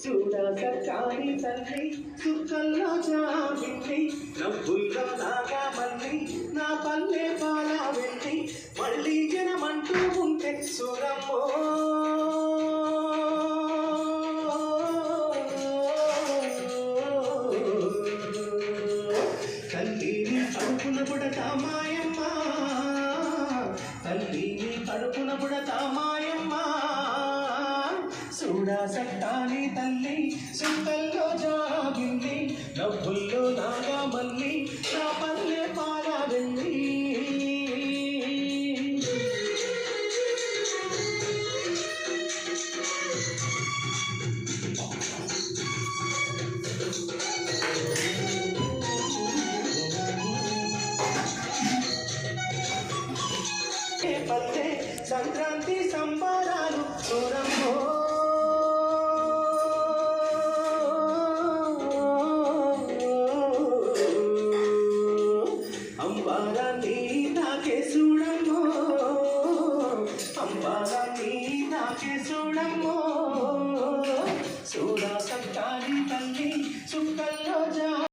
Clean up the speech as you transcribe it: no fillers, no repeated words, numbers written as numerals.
చూడా సర్కారి తల్లి చుక్కల్లో జాబిల్లి నవ్వుల్లో నాగా మల్లి నా పల్లె పాల వెళ్ళి మళ్ళీ జనమంటూ ఉంటే సురమ్మో తల్లిని కడుపున పుడతా మాయమ్మ తల్లిని కడుపున పుడతా మాయమ్మ చూడా సట్టాని తల్లి చుక్కల్లో జాబిల్లి నవ్వుల్లో నాగా